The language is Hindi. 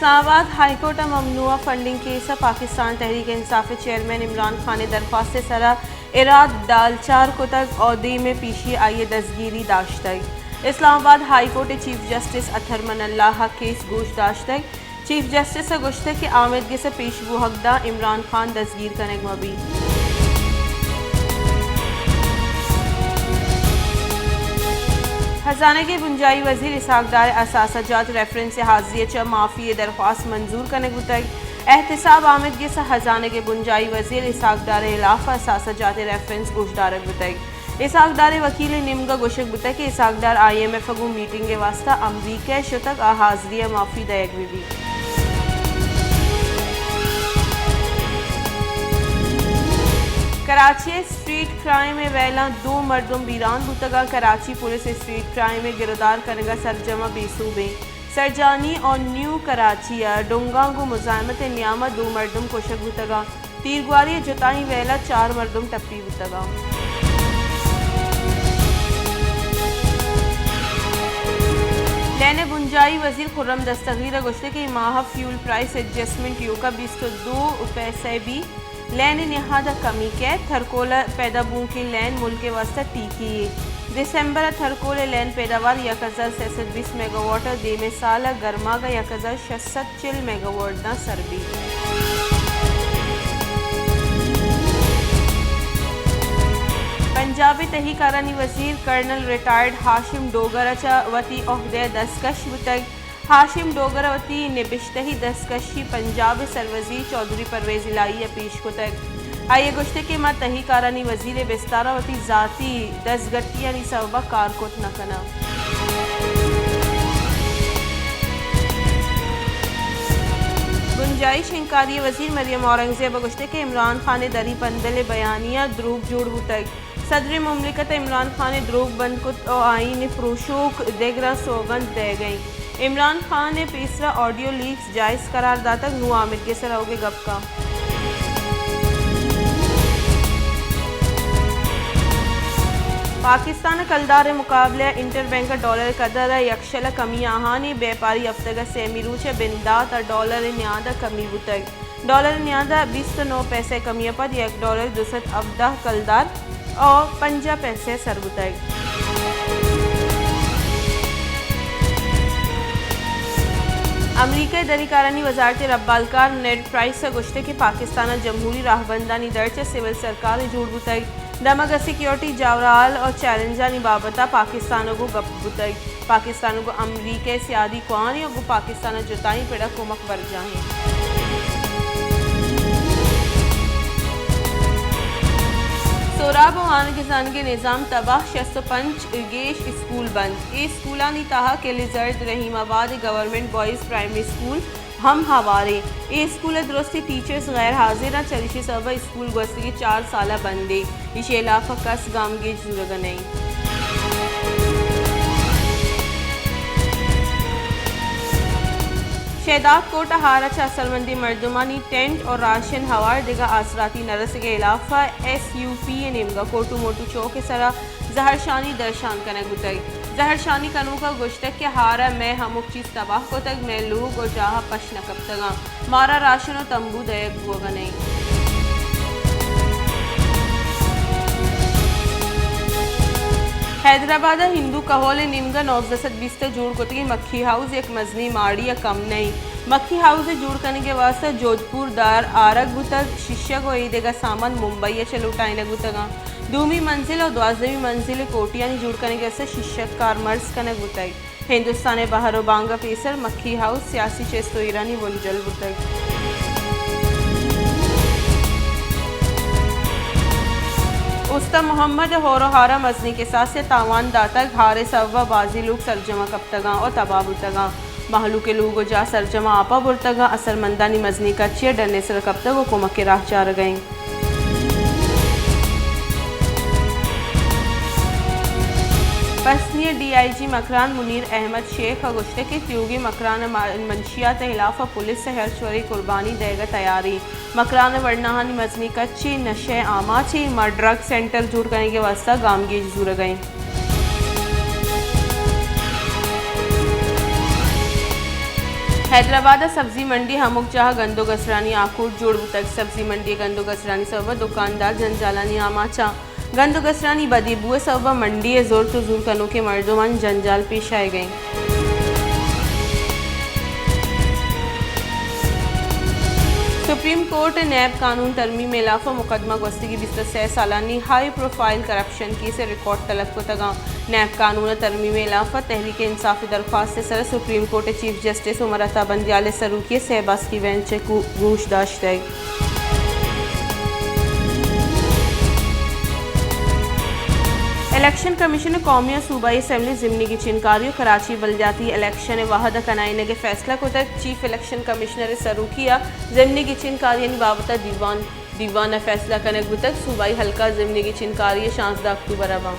इस्लामाबाद हाईकोर्ट ममनुआ funding case Pakistan Tehreek Insaf chairman Imran Khan दरख्वास्त सरा इराद डालचार को तक अहदे में पीशी आई दस्तगीरी दाश्तक। Islamabad high court chief justice Athar Minallah case गोश दाश्तक। चीफ जस्टिस गुश्त के आमदगी से पेशगो हकदा इमरान खान दस्तगीर कनेक मबी। खजाने के बुंजाई वजीर इसाकदार असासजात रेफरेंस से हाजिर च माफ़ी दरख्वास्त मंजूर करने गुतक। एहतसाब आमदगी से खजाने के बुंजाई वजीर इसाकदार इलाफा असासजात रेफरेंस गोशदार गुतक। इसाकदार वकील निमगा गोशक बुतक के इसाकदार IMF गु मीटिंग के वास्ता अमरीका शुतक हाजिरी माफ़ी दयक भी। कराची स्ट्रीट क्राइम में वेला 2 मर्दुम बीरान बुतगा। कराची पुलिस स्ट्रीट क्राइम में गिरफ्तार करेगा सरजमा बेसूबे सरजानी और न्यू कराची डोंगा को मुजामत नियामत 2 मर्दुम कोशक बुतगा। तीरगुआरी जुताई वेला 4 मर्दुम टप्पी बुतगा। लेने बुंजाई वजीर खुर्रम दस्तगीर गुश्ते के माह फ्यूल प्राइस एडजस्टमेंट योका 22 पैसे भी लैन नहादा कमी के थरकोला पैदाबू की लैन मुल्क के वास्ता टीकी दिसंबर थरकोल लैन पैदावार 1020 मेगावाट दे में साल गर्मा का 1640 मेगावाट ना सरबी। पंजाबी तहकीकानी वजीर कर्नल रिटायर्ड हाशिम डोगरा वती ओहदे दस्तकश तक। हाशिम डोगरावती निबिश्तही दस्तकशी पंजाब सरवजी चौधरी परवेज इलाही पेश को तक। आइए गुश्ते के माँ तहकीकानी वजीर बिस्तारावती ज़ाती दस्तगट्टियानी सबबा कारकुत न कना। गुंजाइश इंकारी वजीर मरियम औरंगजेब गुश्ते के इमरान खान दरी पंदल बयानिया द्रूग जोड़ तक। सदर मुमलिकत इमरान खान द्रूग बंद कुत आईन फरोशोक देगरा सौगंध दे गई। इमरान खान ने तीसरा ऑडियो लीक्स जायज़ करार दाता नू आमिर के सराओगे गप का। पाकिस्तान कलदार मुकाबले इंटरबैंक डॉलर कदर यक्षल कमी आहानी व्यापारी हफ्तगा सेमीरूच बिंदात डॉलर न्यादा कमी बुतक। डॉलर न्यादा 29 पैसे कमी पद $1 214 कलदार और 50 पैसे सरबुतक। अमरीका दरीकारानी वजारत रब्बालकार नेड प्राइस से गुश्ते के पाकिस्तान जमहूरी राहबंदानी दर्ज सिविल सरकार जोड़ बुतक। दमगा सिक्योरिटी जावराल और चैलेंजानी बाबता पाकिस्तान को गप बुतक। पाकिस्तान को अमरीका सियादी कुआनी और पाकिस्तान जुताई पेड़ा कुमक बर जाए। सोराब वान किसान के निज़ाम तबाह 65 गेश स्कूल बंद। ए स्कूलानी ताहा के लिजर्द Rahimabad government boys primary school हम हवारे ए स्कूल दुरुस्ती टीचर्स गैर हाजिर चलिशी सबा स्कूल गुज़श्ता 4 साल बंदे इस इलाका कस गामगे जुर्ग नहीं। शहदाद कोटा हारा असलमंदी मर्दुमानी टेंट और राशन हवार दिगा आसराती नरस के अलावा SUP निमगा कोटू मोटू चौक सरा जहरशानी दर्शान कने गुतई। जहरशानी कनू का गुश्तक के हारा में हमुक चीज तबाह को तक मैं लोग और जहा पश नकब तगा मारा राशन और तंबू दयक होगा नहीं। हैदराबाद हिंदू कहोल निमगा 920 जोड़ को मक्खी हाउस एक मजनी माड़ी या कम नहीं। मक्खी हाउस जोड़ करने के वास्ते जोधपुर दार आरग गुतक शिष्य को ईदेगा सामान मुंबई चलो उठाने गुतगा। 2वीं मंजिल और 12वीं मंजिल कोटियानी जोड़ करने के वास्ते शिक्षक कारमर्स कने गुतक। हिंदुस्तान बहरो बांगा पेसर मक्खी हाउस सियासी चेस्तो ईरानी वंजल गुतक। उस्ता मोहम्मद होरोहारा मजनी के साथ से तावान दाता घारे सवा बाजी लोग सरजमा कप्तगा और तबाह बुतगा महलू के लोग जा सरजमा आपा बुरतगा असरमंदानी मजनी का चिया डरने सर कप्तग को कुमक के राह चार गई। पसनिया DIG मकरान मुनीर अहमद शेख गुश्ते के त्योगी मकरान मंशियात खिलाफ पुलिस से हरचोरी कुर्बानी देगा तैयारी। मकरान वर्नाहानी मजनी कच्ची नशे आमाची ड्रग सेंटर जुड़ करने के वास्ता गामगी जुड़ गई। हैदराबाद सब्जी मंडी हमुक जहा गंदो गसरानी आकूट जोड़ तक सब्जी मंडी गंदो गसरानी सबब दुकानदार जंजालानी आमाचा गंदो गसरानी बदीबुए सबब मंडी जोर तो जूर कनो के मर्दोमान जंजाल पेश आए गए। सुप्रीम कोर्ट नैब कानून तरमीम इलाफा मुकदमा गस्ती 26 सालानी high profile corruption case record तलब को तगा नैब कानून तरमीम इलाफा तहरीक इंसाफ दरख्वास्त sir supreme court chief justice Umar Ata Bandial सरूकी Shahbaz की बेंच को गूशदाश्त है। इलेक्शन कमीशन कौमी और सूबाई असम्बली ज़िमनी की चिनकारियों कराची बलदियाती इलेक्शन वाहद कनाइने के फैसला को तक चीफ इलेक्शन कमिश्नर सरूकिया ज़िमनी की चिनकारियाँ बाबत दीवान फैसला कनक तक सूबाई हल्का ज़िमनी की चिनकारी 16 अक्टूबर अवाम।